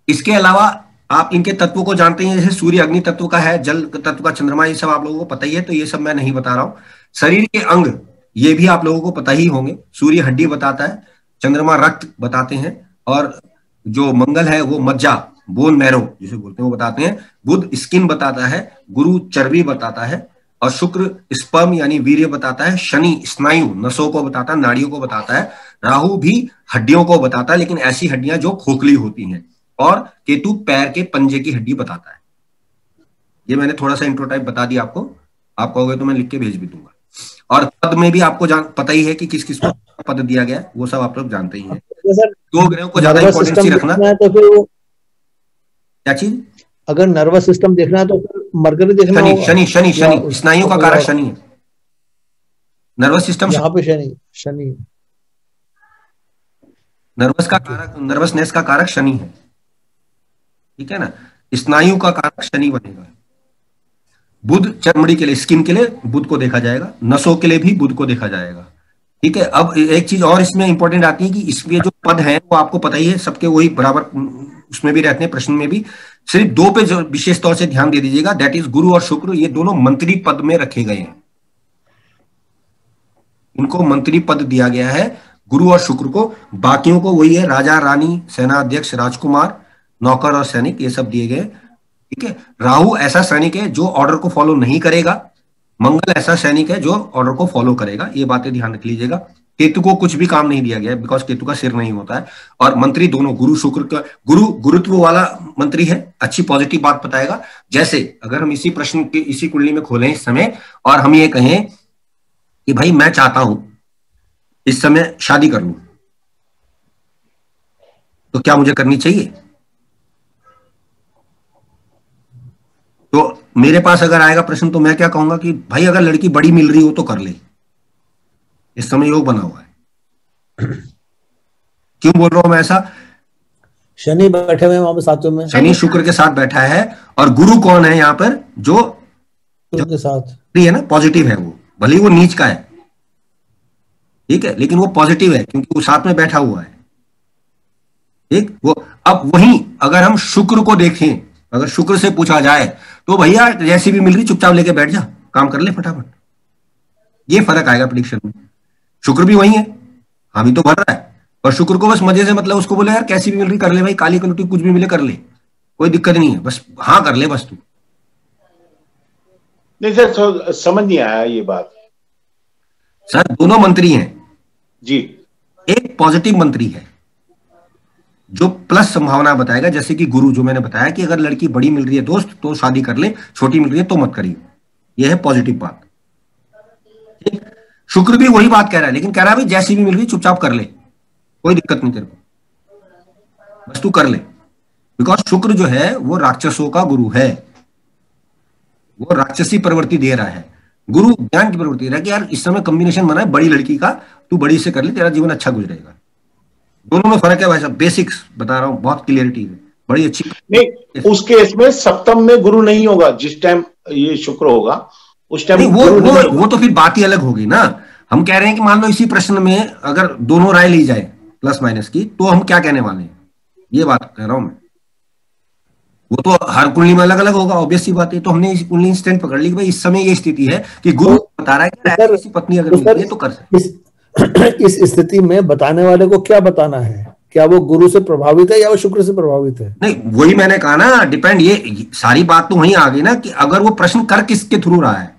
इसके अलावा आप इनके तत्वों को जानते हैं, जैसे सूर्य अग्नि तत्व का है, जल तत्व का चंद्रमा, ये सब आप लोगों को पता ही है, तो ये सब मैं नहीं बता रहा हूं। शरीर के अंग ये भी आप लोगों को पता ही होंगे। सूर्य हड्डी बताता है, चंद्रमा रक्त बताते हैं, और जो मंगल है वो मज्जा, बोन मैरो जिसे बोलते हैं वो बताते हैं। बुध स्किन बताता है, गुरु चर्बी बताता है, और शुक्र स्पर्म यानी वीर्य बताता है। शनि स्नायु नसों को बताता है, नाड़ियों को बताता है। राहु भी हड्डियों को बताता है, लेकिन ऐसी हड्डियां जो खोखली होती हैं। और केतु पैर के पंजे की हड्डी बताता है। ये मैंने थोड़ा सा इंट्रो टाइप बता दिया आपको, आप कहोगे तो मैं लिख के भेज भी दूंगा। और पद में भी आपको पता ही है कि किस किस को पद दिया गया है, वो सब आप लोग जानते ही हैं। दो ग्रहों को ज्यादा इंपॉर्टेंस रखना। तो फिर क्या चीज? अगर नर्वस सिस्टम देखना है तो फिर मरकरी देखना शनि होगा। शनि शनि शनि स्नायुओं का कारक शनि है। नर्वस सिस्टम यहाँ पे शनि नर्वस का कारक, नर्वसनेस का कारक शनि है, ठीक है ना। स्नायु का कारक शनि बनेगा। बुध चमड़ी के लिए, स्किन के लिए बुध को देखा जाएगा, नसों के लिए भी बुध को देखा जाएगा, ठीक है। अब एक चीज और इसमें इंपॉर्टेंट आती है कि इसमें जो पद है वो आपको पता ही है, सबके वही बराबर उसमें भी रहते हैं, प्रश्न में भी। सिर्फ दो पे जो विशेष तौर से ध्यान दे दीजिएगा, दैट इज गुरु और शुक्र। ये दोनों मंत्री पद में रखे गए हैं, इनको मंत्री पद दिया गया है, गुरु और शुक्र को। बाकियों को वही है, राजा रानी, सेना अध्यक्ष, राजकुमार, नौकर और सैनिक, ये सब दिए गए, ठीक है। राहु ऐसा सैनिक है जो ऑर्डर को फॉलो नहीं करेगा, मंगल ऐसा सैनिक है जो ऑर्डर को फॉलो करेगा। ये बातें ध्यान रख लीजिएगा। केतु को कुछ भी काम नहीं दिया गया है, बिकॉज केतु का सिर नहीं होता है। और मंत्री दोनों गुरु शुक्र का, गुरु गुरुत्व वाला मंत्री है, अच्छी पॉजिटिव बात बताएगा। जैसे अगर हम इसी प्रश्न के इसी कुंडली में खोलें इस समय, और हम ये कहें कि भाई मैं चाहता हूं इस समय शादी कर लूं, तो क्या मुझे करनी चाहिए? तो मेरे पास अगर आएगा प्रश्न तो मैं क्या कहूंगा कि भाई अगर लड़की बड़ी मिल रही हो तो कर ले, इस समय योग बना हुआ है। क्यों बोल रहा हूं मैं ऐसा? शनि बैठे हुए वहां पे सातवें में, शनि शुक्र के साथ बैठा है, और गुरु कौन है यहाँ पर? जो के साथ है ना, पॉजिटिव है वो, भले ही वो नीच का है, ठीक है, लेकिन वो पॉजिटिव है क्योंकि वो साथ में बैठा हुआ है, ठीक। वो अब वहीं अगर हम शुक्र को देखें, अगर शुक्र से पूछा जाए तो भैया जैसी भी मिल रही चुपचाप लेके बैठ जा, काम कर ले फटाफट। ये फर्क आएगा प्रेडिक्शन में। शुक्र भी वही है, हामी तो भर रहा है, और शुक्र को बस मजे से, मतलब उसको बोले यार कैसी भी मिल रही कर ले भाई, काली कलुटी कुछ भी मिले कर ले, कोई दिक्कत नहीं है, बस हाँ कर ले बस तू। नहीं सर, तो समझ नहीं आया ये बात। सर दोनों मंत्री हैं जी, एक पॉजिटिव मंत्री है जो प्लस संभावना बताएगा, जैसे कि गुरु जो मैंने बताया कि अगर लड़की बड़ी मिल रही है दोस्त तो शादी कर ले, छोटी मिल रही है तो मत करिए, यह है पॉजिटिव बात। शुक्र भी वही बात कह रहा है, लेकिन कह रहा है भाई जैसी भी मिल रही चुपचाप कर ले, कोई दिक्कत नहीं तेरे को, बस तू कर ले। बिकॉज शुक्र जो है वो राक्षसों का गुरु है, वो राक्षसी प्रवृत्ति दे रहा है। गुरु ज्ञान की प्रवृत्ति दे रहा है कि यार इस समय कॉम्बिनेशन बना है बड़ी लड़की का, तू बड़ी से कर ले, तेरा जीवन अच्छा गुजरेगा। दोनों में फर्क है भाई साहब, बेसिक्स बता रहा हूं, बहुत क्लियरिटी है, बड़ी अच्छी। नहीं उस केस में सप्तम में गुरु नहीं होगा, जिस टाइम ये शुक्र होगा उस टाइम वो तो फिर बात ही अलग होगी ना। हम कह रहे हैं कि मान लो इसी प्रश्न में अगर दोनों राय ली जाए प्लस माइनस की, तो हम क्या कहने वाले हैं, ये बात कह रहा हूं मैं। वो तो हर कुंडली में अलग अलग होगा, ऑब्वियस सी बात है। तो हमने इस कुंडली स्टैंड पकड़ ली कि भाई इस समय ये स्थिति है कि गुरु बता रहा है कि ऐसी पत्नी अगर मिलती है तो कर सकते। इस स्थिति में बताने वाले को क्या बताना है, क्या वो गुरु से प्रभावित है या वो शुक्र से प्रभावित है? नहीं वही मैंने कहा ना, डिपेंड, ये सारी बात तो वहीं आ गई ना कि अगर वो प्रश्न कर किसके थ्रू रहा है।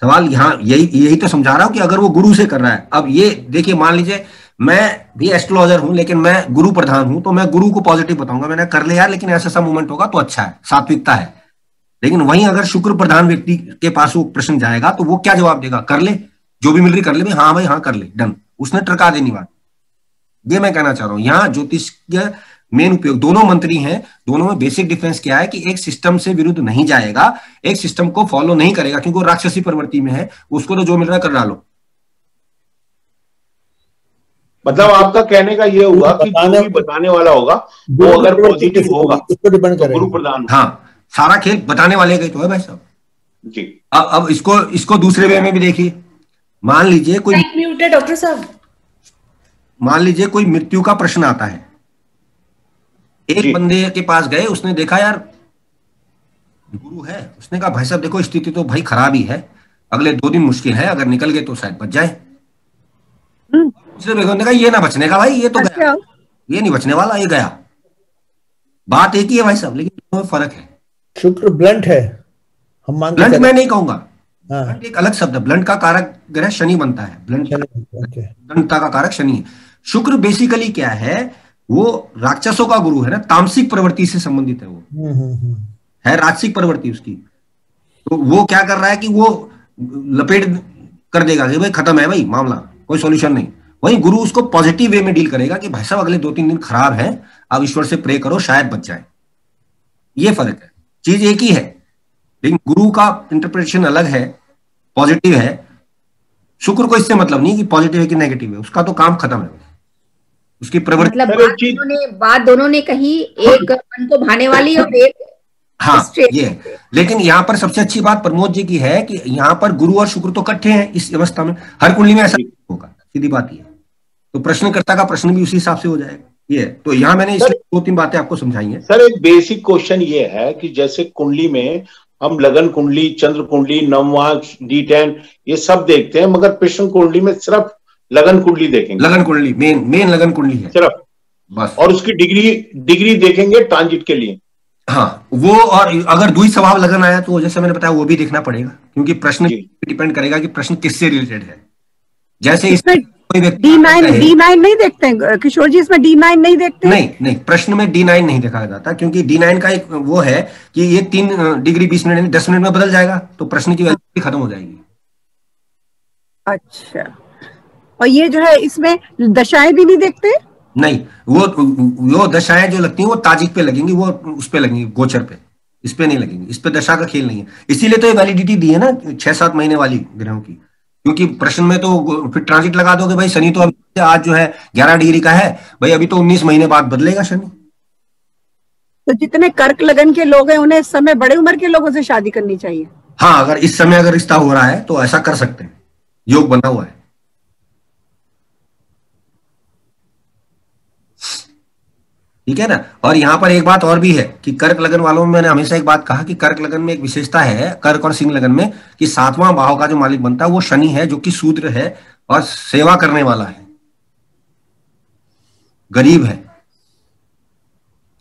सवाल यहाँ यही तो समझा रहा हूं कि अगर वो गुरु से कर रहा है। अब ये देखिए, मान लीजिए मैं भी एस्ट्रोलॉजर हूं लेकिन मैं गुरु प्रधान हूं, तो मैं गुरु को पॉजिटिव बताऊंगा, मैंने कर ले यार, लेकिन ऐसा सा मूवमेंट होगा तो अच्छा है, सात्विकता है। लेकिन वहीं अगर शुक्र प्रधान व्यक्ति के पास वो प्रश्न जाएगा तो वो क्या जवाब देगा? कर ले, जो भी मिल रही कर ले भाई, हाँ भाई हाँ कर ले, डन, उसने ट्रका देनी बात। ये मैं कहना चाह रहा हूं। यहाँ ज्योतिष के मेन उपयोग, दोनों मंत्री हैं, दोनों में बेसिक डिफरेंस क्या है कि एक सिस्टम से विरुद्ध नहीं जाएगा, एक सिस्टम को फॉलो नहीं करेगा क्योंकि वो राक्षसी प्रवृत्ति में है, उसको तो जो मिल रहा है कर डालो। मतलब आपका कहने का ये हुआ कि जो भी बताने वाला होगा वो अगर पॉजिटिव होगा उसको डिपेंड करेगा, गुरु प्रधान। हाँ, सारा खेल बताने वाले का तो है भाई साहब जी। अब इसको दूसरे वे में भी देखिए। मान लीजिए कोई म्यूट है डॉक्टर साहब। मान लीजिए कोई मृत्यु का प्रश्न आता है, एक बंदे के पास गए, उसने देखा यार गुरु है, उसने कहा भाई साहब देखो स्थिति तो भाई खराब ही है, अगले 2 दिन मुश्किल है, अगर निकल गए तो शायद बच जाए। दूसरे बेगम ने कहा ये ना बचने का भाई, ये तो गया, ये नहीं बचने वाला, ये गया। बात एक ही है भाई साहब, लेकिन दोनों में फर्क है। शुक्र ब्लंट है, हम मानते हैं। ब्लंट मैं नहीं कहूंगा, ब्लंट एक अलग शब्द है। ब्लंट का कारक ग्रह शनि बनता है, ब्लंटता का कारक शनि है। शुक्र बेसिकली क्या है, वो राक्षसों का गुरु है ना, तामसिक प्रवृत्ति से संबंधित है, वो है राजसिक प्रवृत्ति उसकी। तो वो क्या कर रहा है कि वो लपेट कर देगा कि भाई खत्म है भाई मामला, कोई सॉल्यूशन नहीं। वही गुरु उसको पॉजिटिव वे में डील करेगा कि भाई साहब अगले 2-3 दिन खराब है, आप ईश्वर से प्रे करो शायद बच जाए। ये फर्क है, चीज एक ही है, लेकिन गुरु का इंटरप्रिटेशन अलग है, पॉजिटिव है। शुक्र को इससे मतलब नहीं कि पॉजिटिव है कि नेगेटिव है, उसका तो काम खत्म है, उसकी प्रवृत्ति। मतलब बात दोनों ने कही, एक मन को भाने वाली और एक हाँ ये। लेकिन यहाँ पर सबसे अच्छी बात प्रमोद जी की है कि यहाँ पर गुरु और शुक्र तो इकट्ठे हैं इस अवस्था में, हर कुंडली में ऐसा होगा, सीधी बात ये। तो प्रश्नकर्ता का प्रश्न भी उसी हिसाब से हो जाएगा। ये तो यहाँ मैंने इसलिए 2-3 बातें आपको समझाई हैं। सर एक बेसिक क्वेश्चन ये है कि जैसे कुंडली में हम लगन कुंडली, चंद्र कुंडली, नववा, D10 ये सब देखते हैं, मगर प्रश्न कुंडली में सिर्फ लगन कुंडली देखेंगे। लगन कुंडली मेन लगन कुंडली है सिर्फ, बस। और उसकी डिग्री देखेंगे ट्रांजिट के लिए। हाँ वो, और अगर द्वि स्वभाव लगन आया तो जैसे मैंने बताया वो भी देखना पड़ेगा, क्योंकि प्रश्न डिपेंड करेगा कि प्रश्न किससे रिलेटेड है। जैसे इसमें कोई व्यक्ति D9 नहीं देखते हैं किशोर जी, इसमें D9 नहीं देखते? नहीं, प्रश्न में D9 नहीं देखा जाता, क्योंकि D9 का एक वो है कि ये 3 डिग्री 20 मिनट 10 मिनट में बदल जाएगा, तो प्रश्न की वैल्यू खत्म हो जाएगी। अच्छा, और ये जो है इसमें दशाएं भी नहीं देखते? नहीं, वो दशाएं जो लगती हैं वो ताजिक पे लगेंगी, वो उस पे लगेंगी, गोचर पे, इस पे नहीं लगेंगी। इस पे दशा का खेल नहीं है, इसीलिए तो ये वैलिडिटी दी है ना 6-7 महीने वाली ग्रहों की। क्योंकि प्रश्न में तो फिर ट्रांजिट लगा दोगे भाई, शनि तो अभी आज जो है 11 डिग्री का है भाई, अभी तो 19 महीने बाद बदलेगा शनि। तो जितने कर्क लगन के लोग हैं उन्हें इस समय बड़े उम्र के लोगों से शादी करनी चाहिए? हाँ, अगर इस समय अगर रिश्ता हो रहा है तो ऐसा कर सकते हैं, योग बना हुआ है। ठीक है ना। और यहाँ पर एक बात और भी है कि कर्क लगन वालों में मैंने हमेशा एक बात कहा कि कर्क लगन में एक विशेषता है, कर्क और सिंह लगन में, कि 7वां भाव का जो मालिक बनता है वो शनि है, जो कि शूद्र है और सेवा करने वाला है, गरीब है।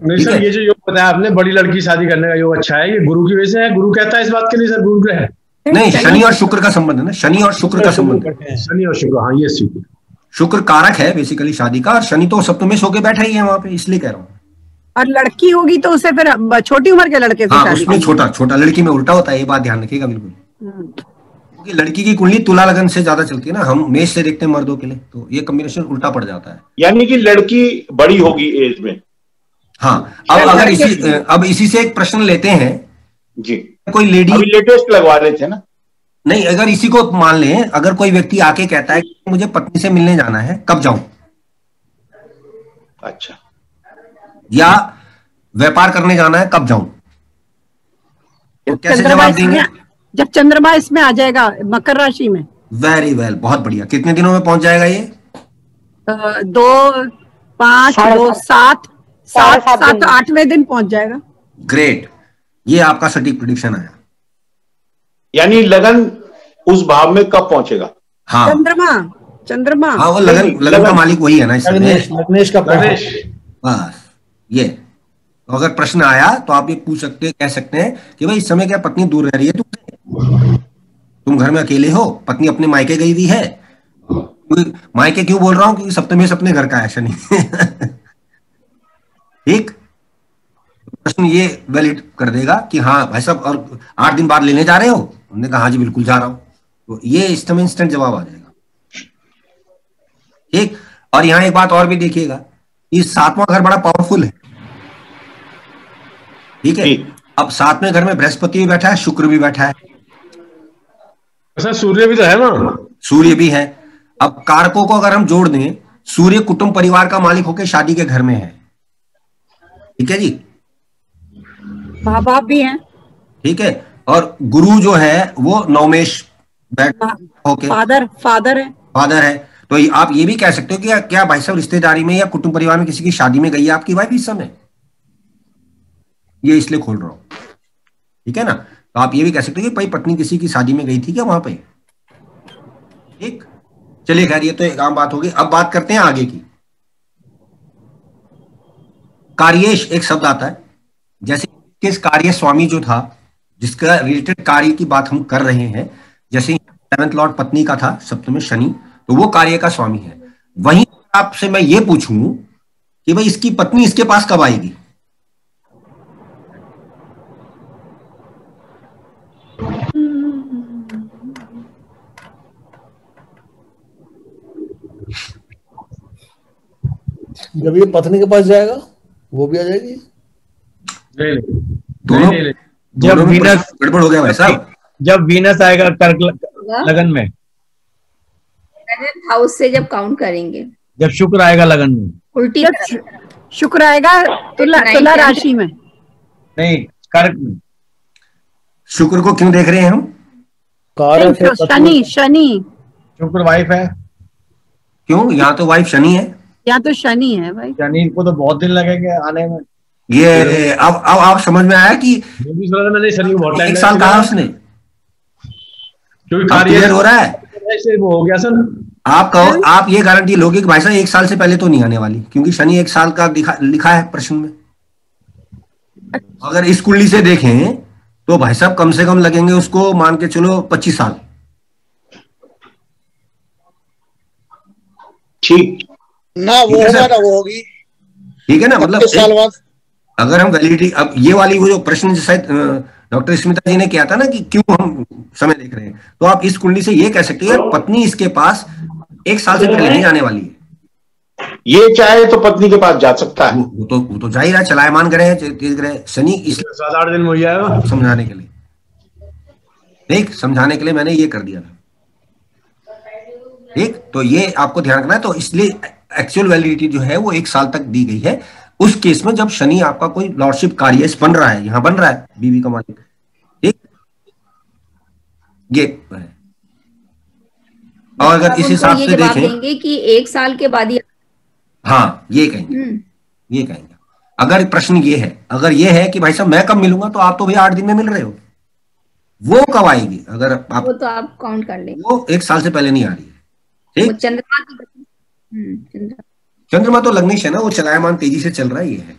नहीं सर, ये जो योग बताया आपने बड़ी लड़की शादी करने का योग अच्छा है, ये गुरु की वजह से है? गुरु कहता है इस बात के लिए सर, गुरु ग्रह है? नहीं, शनि और शुक्र का संबंध है ना, शनि और शुक्र का संबंध है। शनि और शुक्र, हाँ ये शुक्र कारक है बेसिकली शादी का, और शनि तो सप्तमेश होके बैठा ही है वहां पे, इसलिए कह रहा हूँ। और लड़की होगी तो उसे फिर छोटी उम्र के लड़के से शादी? उसमें छोटा, लड़की में उल्टा होता है, ये बात ध्यान रखिएगा बिल्कुल। क्योंकि लड़की की कुंडली तुला लगन से ज्यादा चलती है ना, हम मेष से देखते हैं मर्दों के लिए, तो ये कॉम्बिनेशन उल्टा पड़ जाता है। यानी कि लड़की बड़ी होगी एज में। हाँ, अब इसी से एक प्रश्न लेते हैं जी। कोई लेडी, अभी लेटेस्ट लगवा रहे थे ना। नहीं, अगर इसी को मान लें, अगर कोई व्यक्ति आके कहता है कि मुझे पत्नी से मिलने जाना है, कब जाऊं? अच्छा। या व्यापार करने जाना है, कब जाऊं? तो कैसे जवाब देंगे? जब चंद्रमा इसमें आ जाएगा मकर राशि में। वेरी वेल, बहुत बढ़िया। कितने दिनों में पहुंच जाएगा ये? 2, 5, 2, 7, 8वें दिन पहुंच जाएगा। ग्रेट, ये आपका सटीक प्रेडिक्शन आया। यानी लगन उस भाव में कब पहुंचेगा? हाँ, चंद्रमा। हाँ, वो लगन का मालिक वही है ना, लग्नेश का बस ये। तो अगर प्रश्न आया तो आप ये कह सकते हैं कि भाई इस समय क्या पत्नी दूर रह रही है तुम घर में अकेले हो, पत्नी अपने मायके गई हुई है। मायके क्यों बोल रहा हूँ? क्योंकि सप्तमेश अपने घर का है शनि। ठीक, प्रश्न ये वैलिड कर देगा कि हाँ भाई साहब, और 8 दिन बाद लेने जा रहे हो? हमने कहा हाँ जी बिल्कुल जा रहा हूं, तो ये इस समय इंस्टेंट जवाब आ जाएगा। ठीक, और यहाँ एक बात और भी देखिएगा, ये 7वां घर बड़ा पावरफुल है। ठीक है, अब 7वें घर में बृहस्पति भी बैठा है, शुक्र भी बैठा है, सर सूर्य भी तो है ना? सूर्य भी है। अब कारकों को अगर हम जोड़ दें, सूर्य कुटुंब परिवार का मालिक होकर शादी के घर में है। ठीक है जी, माँ बाप भी हैं। ठीक है, और गुरु जो है वो नवमेश होके फादर है। तो आप ये भी कह सकते हो कि क्या भाई साहब रिश्तेदारी में या कुटुंब परिवार में किसी की शादी में गई है आपकी वाइफ इस समय? ये इसलिए खोल रहा हूं, ठीक है ना। तो आप ये भी कह सकते हो कि भाई पत्नी किसी की शादी में गई थी क्या वहां पे, ठीक। चलिए खैर ये तो एक आम बात होगी। अब बात करते हैं आगे की। कार्येश एक शब्द आता है, जैसे किस कार्य स्वामी जो था जिसका रिलेटेड कार्य की बात हम कर रहे हैं, जैसे 7th लॉर्ड पत्नी का था, सप्तम शनि, तो वो कार्य का स्वामी है। वहीं आपसे मैं ये पूछूं कि भाई इसकी पत्नी इसके पास कब आएगी, जब ये पत्नी के पास जाएगा वो भी आ जाएगी। दोनों जब वीनस गड़बड़ हो गया भाई साहब, जब वीनस आएगा कर्क लगन में, हाउस से जब काउंट करेंगे, जब शुक्र आएगा लगन में, उल्टी शुक्र आएगा तुला राशि में, नहीं कर्क में। शुक्र को क्यों देख रहे हैं हम, कारक है शनि, शनि शुक्र वाइफ है, क्यों, यहाँ तो वाइफ शनि है, यहाँ तो शनि है भाई। शनि को तो बहुत दिन लगेंगे आने में। ये अब आप समझ में आया कि मैंने शनि को बहुत एक साल कहा उसने, क्योंकि क्लियर हो रहा है। ऐसे वो हो गया सर, आप कहो, आप ये गारंटी लोगे कि भाई साहब एक साल से पहले तो नहीं आने वाली, क्योंकि शनि एक साल का लिखा है प्रश्न में। अगर इस कुंडली से देखें तो भाई साहब कम से कम लगेंगे उसको, मान के चलो 25 साल। ठीक ना वो होगा ना वो होगी, ठीक है ना, मतलब 25 साल बाद। अगर हम वैलिडिटी, अब ये वाली वो जो प्रश्न शायद डॉक्टर स्मिता जी ने किया था ना कि क्यों हम समय देख रहे हैं, तो आप इस कुंडली से ये कह सकते हो पत्नी इसके पास एक साल से पहले नहीं आने वाली है। ये चाहे तो पत्नी के पास जा सकता है, वो तो जाहिर है, चलायमान ग्रह है, तेज ग्रह शनि, इसलिए 7-8 दिन में हो जाएगा। समझाने के लिए, ठीक, समझाने के लिए मैंने ये कर दिया था, ठीक। तो ये आपको ध्यान रखना है। तो इसलिए एक्चुअल वैलिडिटी जो है वो 1 साल तक दी गई है उस केस में जब शनि आपका कोई लॉर्डशिप कार्य बन रहा है, यहां बन रहा है बीवी का मालिक, ठीक, ये है। और अगर इस हिसाब से देखें देंगे कि 1 साल के बाद ही, हाँ ये कहेंगे। अगर प्रश्न ये है, अगर ये है कि भाई साहब मैं कब मिलूंगा, तो आप तो भैया 8 दिन में मिल रहे हो, वो कब आएगी, अगर आप, वो तो आप काउंट कर लेंगे, वो 1 साल से पहले नहीं आ रही है, ठीक। चंद्रमा चंद्रमा तो लग्नेश है ना, वो चलायमान तेजी से चल रहा है, ये है।